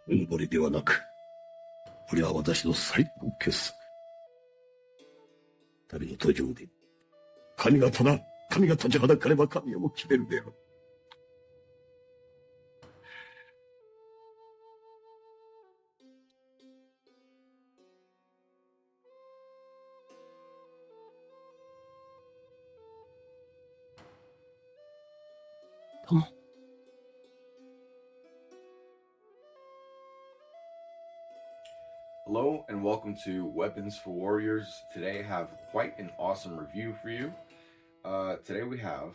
うんぼりではなく、これは私の最高傑作。二人の登場で、神が立ちはだかれば神をも決めるであろう。友。Hello and welcome to Weapons for Warriors. Today I have quite an awesome review for you. Today we have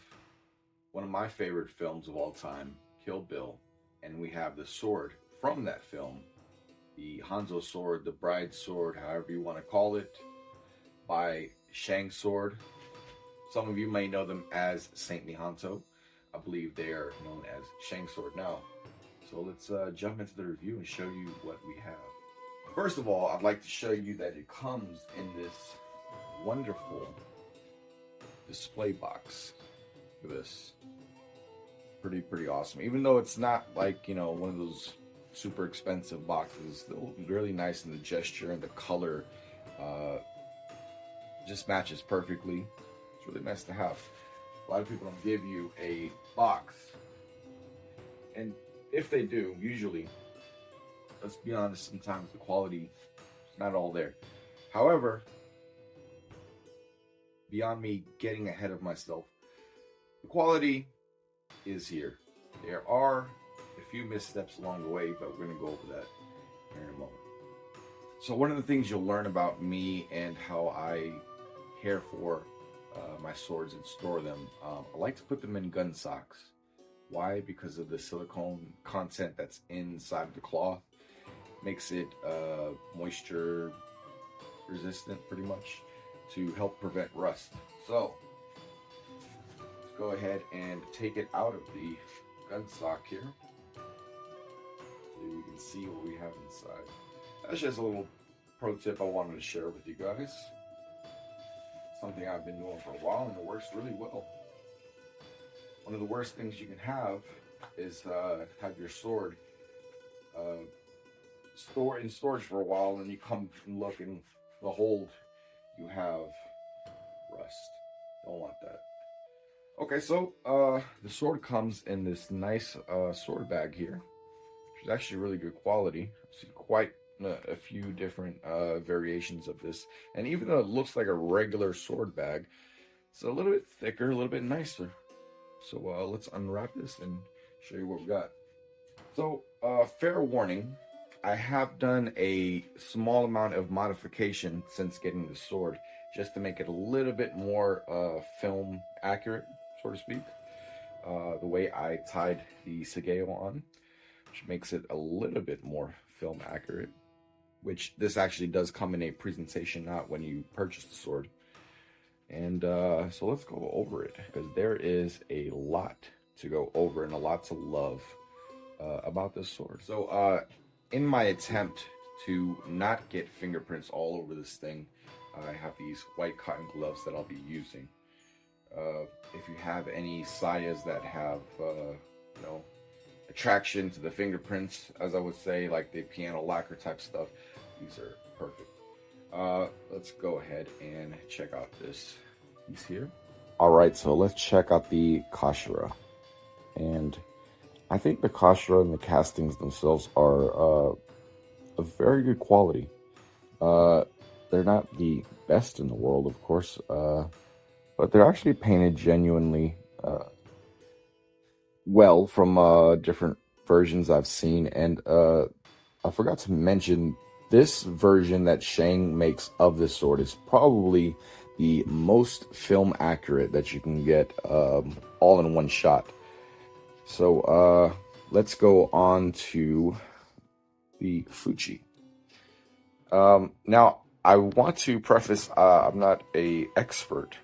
one of my favorite films of all time, Kill Bill, and we have the sword from that film, the Hanzo sword, the bride sword, however you want to call it, by Shang Sword. Some of you may know them as Saintly Hanzo. I believe they are known as Shang Sword now. So let's jump into the review and show you what we have. First of all, I'd like to show you that it comes in this wonderful display box. Look at this. Pretty awesome. Even though it's not like, you know, one of those super expensive boxes, still really nice in the gesture, and the color just matches perfectly. It's really nice to have. A lot of people don't give you a box, and if they do, usually, let's be honest, sometimes the quality is not all there. However, beyond me getting ahead of myself, the quality is here. There are a few missteps along the way, but we're going to go over that here in a moment. So one of the things you'll learn about me and how I care for my swords and store them, I like to put them in gun socks. Why? Because of the silicone content that's inside the cloth. Makes it moisture resistant pretty much to help prevent rust. So let's go ahead and take it out of the gun sock here so you can see what we have inside. That's just a little pro tip I wanted to share with you guys. Something I've been doing for a while and it works really well. One of the worst things you can have is have your sword store in storage for a while, and you come and look, and behold, you have rust. Don't want that. Okay, so the sword comes in this nice sword bag here, which is actually really good quality. I see quite a few different variations of this, and even though it looks like a regular sword bag, it's a little bit thicker, a little bit nicer. So let's unwrap this and show you what we got. So fair warning, I have done a small amount of modification since getting the sword, just to make it a little bit more film accurate, so to speak. The way I tied the Sageo on, which makes it a little bit more film accurate, which this actually does come in a presentation, not when you purchase the sword. And so let's go over it, because there is a lot to go over and a lot to love about this sword. So in my attempt to not get fingerprints all over this thing, I have these white cotton gloves that I'll be using. If you have any sayas that have, you know, attraction to the fingerprints, as I would say, like the piano lacquer type stuff, these are perfect. Let's go ahead and check out this piece here. All right, so let's check out the Kashira. And I think the Kashira and the castings themselves are of very good quality. They're not the best in the world, of course, but they're actually painted genuinely well from different versions I've seen. And I forgot to mention, this version that Shang makes of this sword is probably the most film accurate that you can get all in one shot. So let's go on to the Fuchi. Now, I want to preface, I'm not an expert,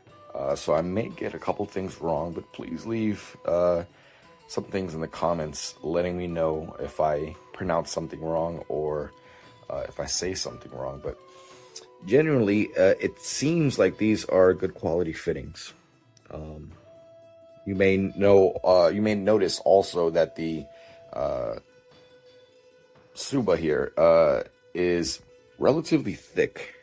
so I may get a couple things wrong, but please leave some things in the comments letting me know if I pronounce something wrong or if I say something wrong. But genuinely, it seems like these are good quality fittings. You may notice also that the Tsuba here is relatively thick.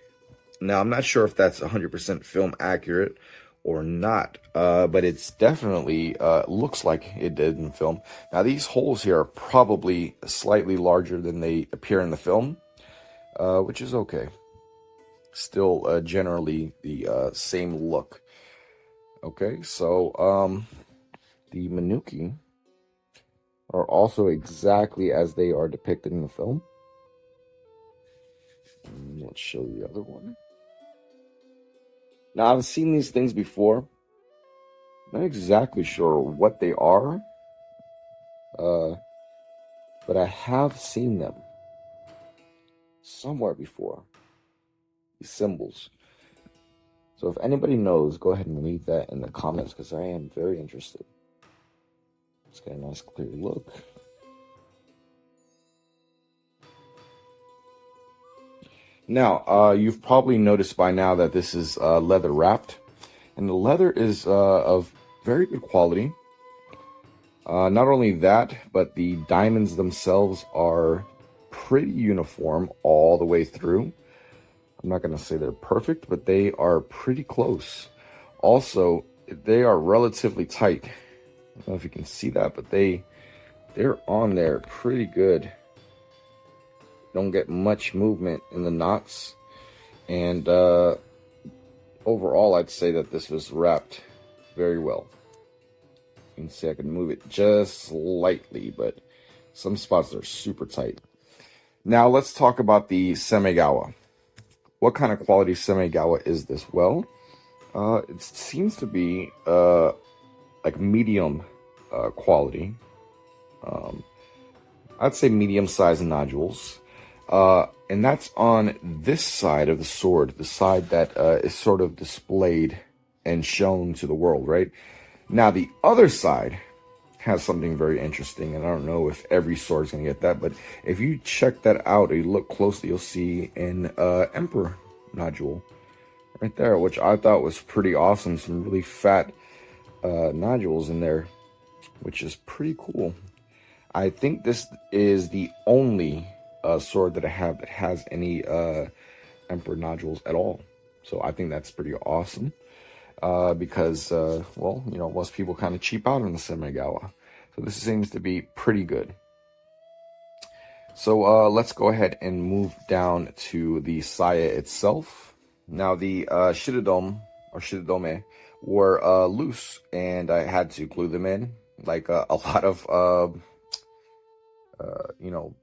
Now, I'm not sure if that's 100% film accurate or not, but it's definitely looks like it did in film. Now, these holes here are probably slightly larger than they appear in the film, which is okay. Still generally the same look. Okay, so the Manuki are also exactly as they are depicted in the film. Let's show the other one. Now, I've seen these things before. Not exactly sure what they are, but I have seen them somewhere before. These symbols. So if anybody knows, go ahead and leave that in the comments because I am very interested. Let's get a nice clear look. Now, you've probably noticed by now that this is leather wrapped, and the leather is of very good quality. Not only that, but the diamonds themselves are pretty uniform all the way through. I'm not going to say they're perfect, but they are pretty close. Also, they are relatively tight. I don't know if you can see that, but they're on there pretty good. Don't get much movement in the knots. And overall, I'd say that this was wrapped very well. You can see I can move it just slightly, but some spots are super tight. Now let's talk about the Semegawa. What kind of quality Semegawa is this? Well, it seems to be like medium quality. I'd say medium-sized nodules. And that's on this side of the sword, the side that is sort of displayed and shown to the world, right? Now, the other side has something very interesting, and I don't know if every sword is going to get that, but if you check that out or you look closely, you'll see an Emperor nodule right there, which I thought was pretty awesome. Some really fat nodules in there, which is pretty cool. I think this is the only sword that I have that has any Emperor nodules at all. So I think that's pretty awesome. Because, well, you know, most people kind of cheap out on the Semegawa. So this seems to be pretty good. So let's go ahead and move down to the saya itself. Now the Shidodome or Shidodome were loose, and I had to glue them in. Like a lot of, you know,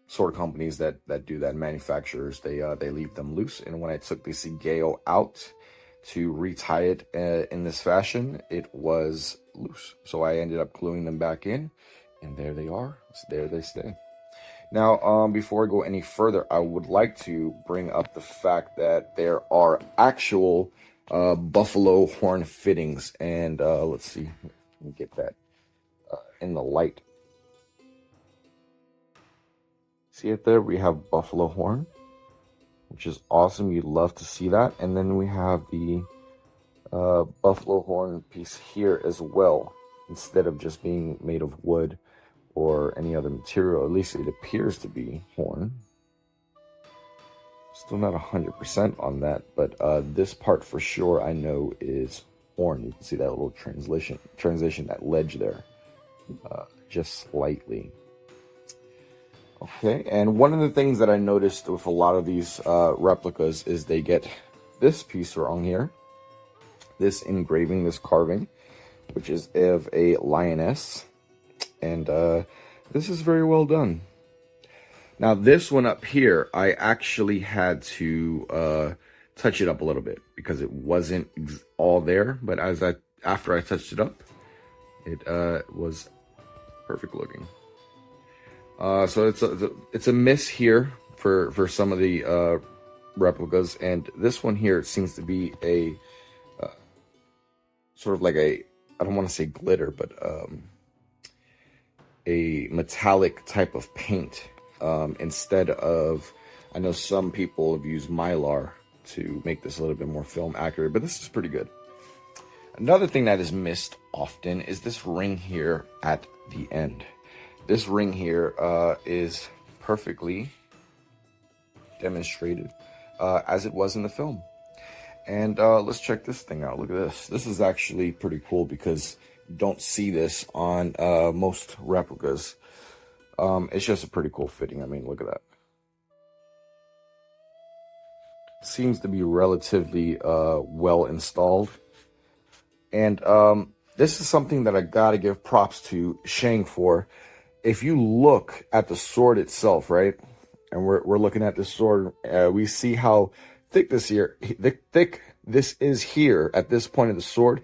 sword companies that do that, manufacturers, they leave them loose. And when I took the Shigeo out to retie it in this fashion, it was loose. So I ended up gluing them back in, and there they are. So there they stay. Now, before I go any further, I would like to bring up the fact that there are actual buffalo horn fittings. And let's see, let me get that in the light. See it there? We have buffalo horn, which is awesome. You'd love to see that. And then we have the buffalo horn piece here as well, instead of just being made of wood or any other material. At least it appears to be horn. Still not 100% on that, but this part for sure I know is horn. You can see that little transition, that ledge there, just slightly. Okay, and one of the things that I noticed with a lot of these replicas is they get this piece wrong here. This engraving, this carving, which is of a lioness. And this is very well done. Now, this one up here, I actually had to touch it up a little bit because it wasn't all there. But after I touched it up, it was perfect looking. So it's a miss here for some of the replicas, and this one here seems to be a sort of like I don't want to say glitter, but a metallic type of paint instead of, I know some people have used Mylar to make this a little bit more film accurate, but this is pretty good. Another thing that is missed often is this ring here at the end. This ring here is perfectly demonstrated as it was in the film. And let's check this thing out. Look at this. This is actually pretty cool because you don't see this on most replicas. It's just a pretty cool fitting. I mean, look at that. Seems to be relatively well installed. And this is something that I gotta give props to Shang for. If you look at the sword itself, right, and we're looking at this sword, we see how thick this is here at this point of the sword.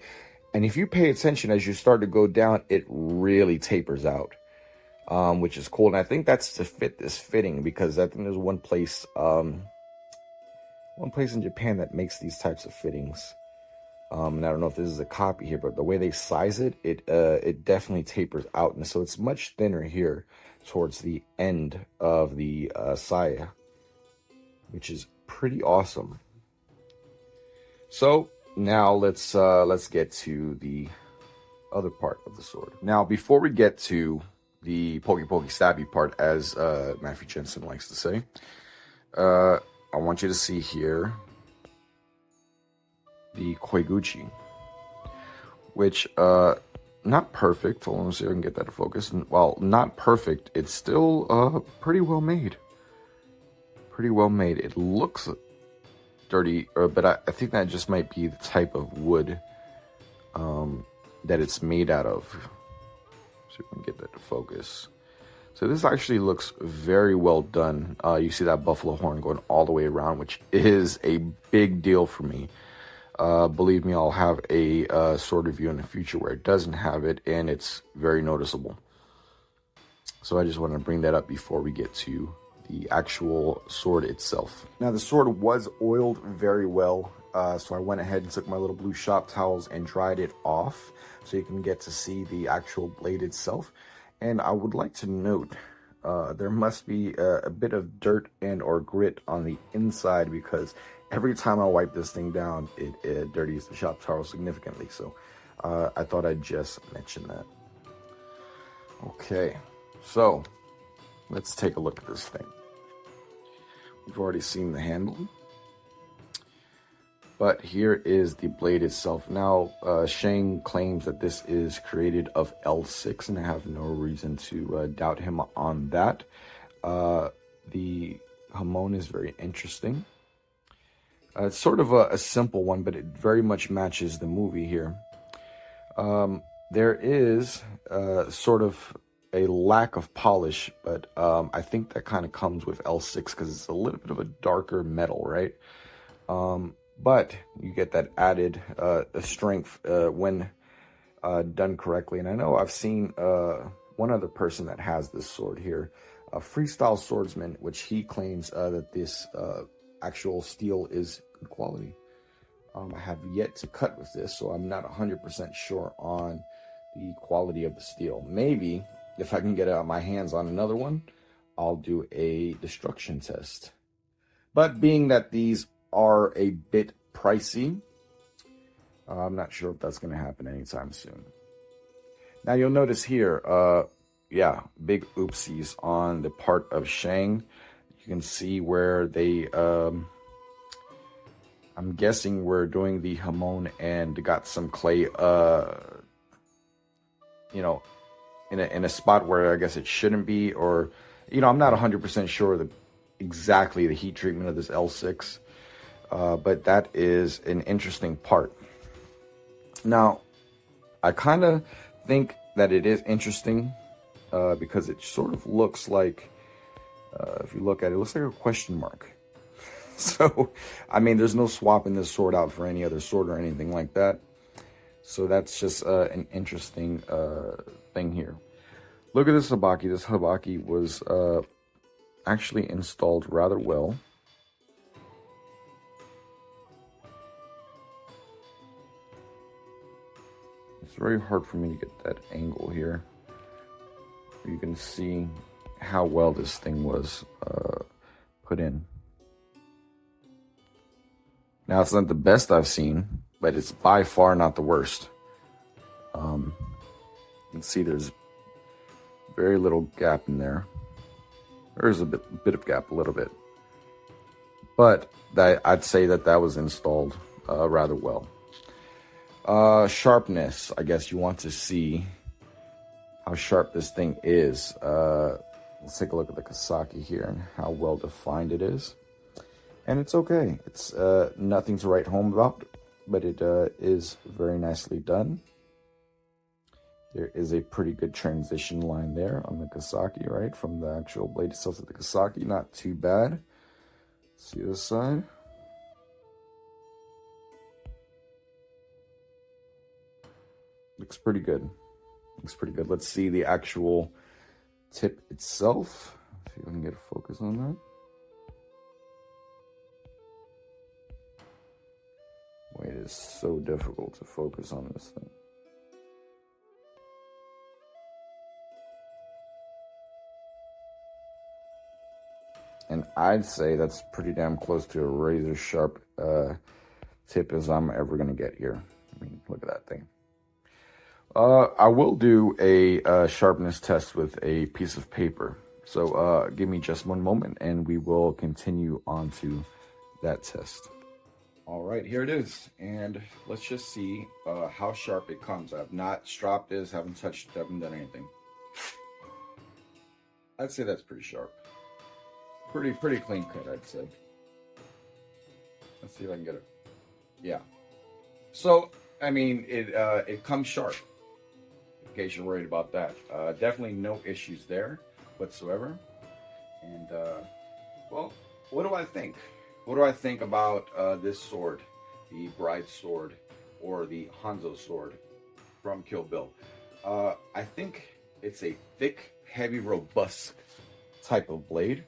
And if you pay attention as you start to go down, it really tapers out, which is cool. And I think that's to fit this fitting, because I think there's one place in Japan that makes these types of fittings. And I don't know if this is a copy here, but the way they size it, it definitely tapers out. And so it's much thinner here towards the end of the saya, which is pretty awesome. So now let's get to the other part of the sword. Now, before we get to the pokey stabby part, as Matthew Jensen likes to say, I want you to see here the Koiguchi, which not perfect. Hold on, see if I can get that to focus. Well, not perfect. It's still pretty well made. Pretty well made. It looks dirty, but I think that just might be the type of wood that it's made out of. See if we can get that to focus. So this actually looks very well done. You see that buffalo horn going all the way around, which is a big deal for me. Believe me, I'll have a sword review in the future where it doesn't have it, and it's very noticeable. So I just want to bring that up before we get to the actual sword itself. Now, the sword was oiled very well, so I went ahead and took my little blue shop towels and dried it off so you can get to see the actual blade itself. And I would like to note, there must be a bit of dirt and or grit on the inside, because every time I wipe this thing down, it dirties the shop towel significantly. So I thought I'd just mention that. Okay, so let's take a look at this thing. We've already seen the handle, but here is the blade itself. Now, Shang claims that this is created of L6, and I have no reason to doubt him on that. The hamon is very interesting. It's sort of a simple one, but it very much matches the movie here. There is sort of a lack of polish, but I think that kind of comes with L6 because it's a little bit of a darker metal, right? But you get that added strength when done correctly. And I know I've seen one other person that has this sword here, a Freestyle Swordsman, which he claims that this actual steel is good quality. I have yet to cut with this, so I'm not 100% sure on the quality of the steel. Maybe if I can get my hands on another one, I'll do a destruction test. But being that these are a bit pricey, I'm not sure if that's going to happen anytime soon. Now you'll notice here, yeah, big oopsies on the part of Shang. You can see where they, I'm guessing we're doing the hamon and got some clay, you know, in a spot where I guess it shouldn't be, or, you know, I'm not 100% sure exactly the heat treatment of this L6, but that is an interesting part. Now, I kind of think that it is interesting because it sort of looks like, if you look at it, it looks like a question mark. So, I mean, there's no swapping this sword out for any other sword or anything like that. So that's just an interesting thing here. Look at this habaki. This habaki was actually installed rather well. It's very hard for me to get that angle here. You can see how well this thing was put in. Now, it's not the best I've seen, but it's by far not the worst. You can see there's very little gap in there. There's a bit of gap, a little bit. But I'd say that was installed rather well. Sharpness, I guess you want to see how sharp this thing is. Let's take a look at the Kawasaki here and how well defined it is. And it's okay. It's nothing to write home about, but it is very nicely done. There is a pretty good transition line there on the Kawasaki, right? From the actual blade itself to the Kawasaki, not too bad. See this side? Looks pretty good. Looks pretty good. Let's see the actual tip itself. See if I can get a focus on that. Wait, it is so difficult to focus on this thing. And I'd say that's pretty damn close to a razor sharp tip as I'm ever going to get here. I mean, look at that thing. I will do a sharpness test with a piece of paper. So give me just one moment and we will continue on to that test. All right, here it is. And let's just see how sharp it comes. I've not stropped this, haven't touched it, haven't done anything. I'd say that's pretty sharp. Pretty clean cut, I'd say. Let's see if I can get it. Yeah. So, I mean, it comes sharp. In case you're worried about that. Definitely no issues there whatsoever. And, well, what do I think? What do I think about this sword? The Bride sword, or the Hanzo sword from Kill Bill. I think it's a thick, heavy, robust type of blade.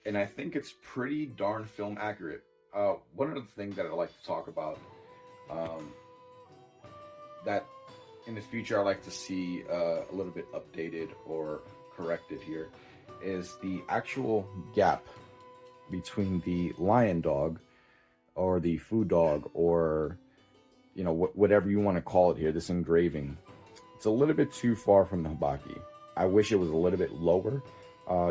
And I think it's pretty darn film accurate. One other thing that I like to talk about, that in the future I like to see a little bit updated or corrected here, is the actual gap between the lion dog or the food dog, or you know, whatever you want to call it here, this engraving. It's a little bit too far from the Habaki. I wish it was a little bit lower.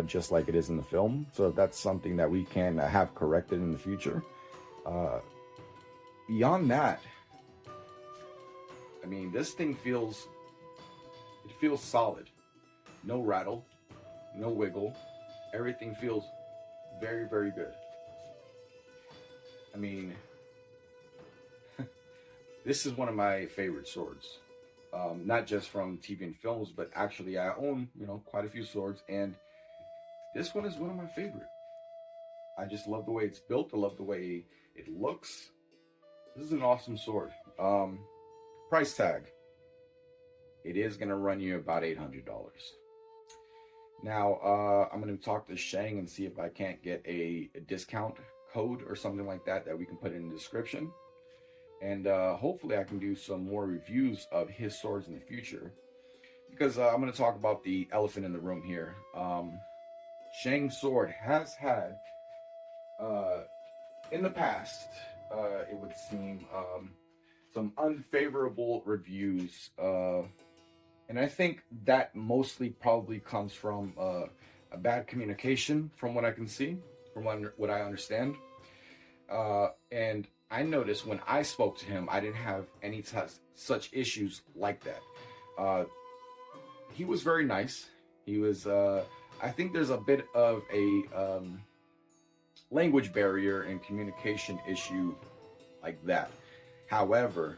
Just like it is in the film. So if that's something that we can have corrected in the future. Beyond that, I mean, this thing feels solid. No rattle, no wiggle. Everything feels very, very good. I mean, this is one of my favorite swords. Not just from TV and films, but actually I own, you know, quite a few swords, and this one is one of my favorite. I just love the way it's built. I love the way it looks. This is an awesome sword. Price tag. It is going to run you about $800. Now, I'm going to talk to Shang and see if I can't get a discount code or something like that we can put in the description. And hopefully I can do some more reviews of his swords in the future. Because I'm going to talk about the elephant in the room here. Shang's sword has had, in the past, it would seem, some unfavorable reviews. And I think that mostly probably comes from a bad communication, from what I can see, from what I understand. And I noticed when I spoke to him, I didn't have any such issues like that. He was very nice. He was... I think there's a bit of a language barrier and communication issue like that. However,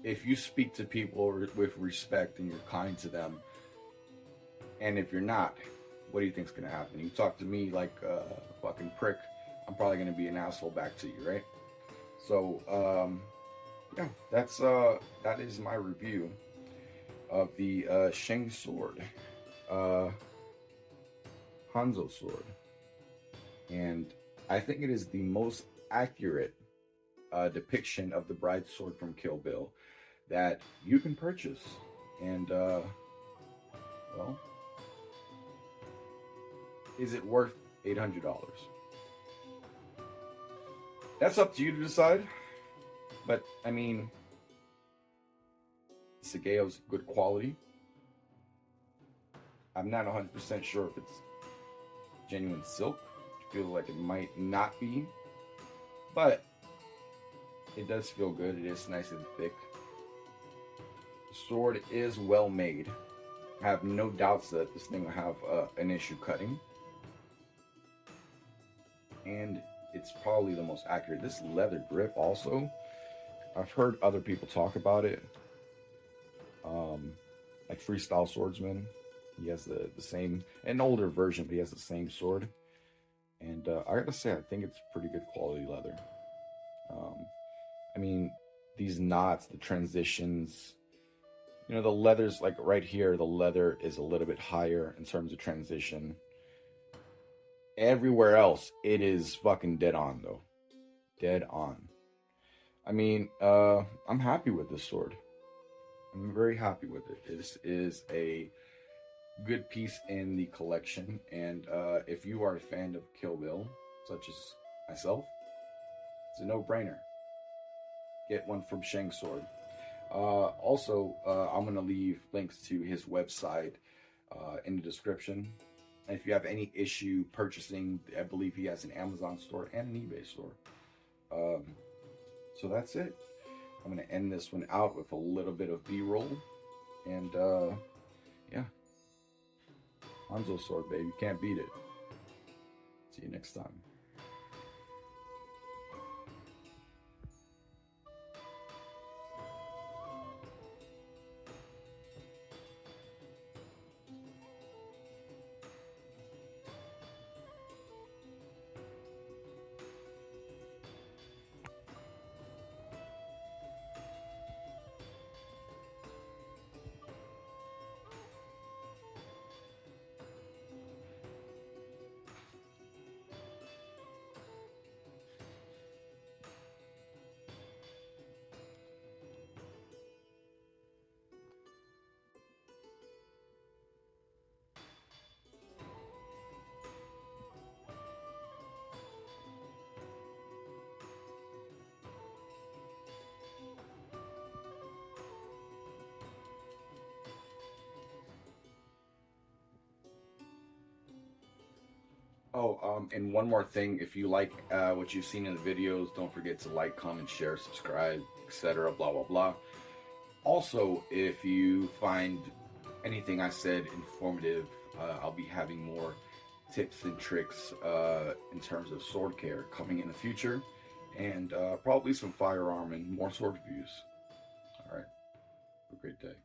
if you speak to people with respect and you're kind to them, and if you're not, what do you think's gonna happen? You talk to me like a fucking prick, I'm probably gonna be an asshole back to you, right? So, yeah, that is my review of the Shang sword. Hanzo sword, and I think it is the most accurate depiction of the Bride sword from Kill Bill that you can purchase. And well, is it worth $800? That's up to you to decide. But I mean, Sageo's good quality. I'm not 100% sure if it's genuine silk. I feel like it might not be, but it does feel good. It is nice and thick. The sword is well made. I have no doubts that this thing will have an issue cutting. And it's probably the most accurate. This leather grip also, I've heard other people talk about it. Like Freestyle Swordsman, he has the same, an older version, but he has the same sword. And I gotta say, I think it's pretty good quality leather. I mean, these knots, the transitions, you know, the leather's like right here, the leather is a little bit higher in terms of transition. Everywhere else, it is fucking dead on, though. Dead on. I mean, I'm happy with this sword. I'm very happy with it. This is a good piece in the collection, and if you are a fan of Kill Bill, such as myself, it's a no-brainer. Get one from Shang Sword. Also, I'm going to leave links to his website in the description. And if you have any issue purchasing, I believe he has an Amazon store and an eBay store. So that's it. I'm going to end this one out with a little bit of B-roll. And yeah. Hanzo sword, baby. Can't beat it. See you next time. Oh, and one more thing. If you like what you've seen in the videos, don't forget to like, comment, share, subscribe, etc. Blah, blah, blah. Also, if you find anything I said informative, I'll be having more tips and tricks in terms of sword care coming in the future. And probably some firearm and more sword reviews. All right. Have a great day.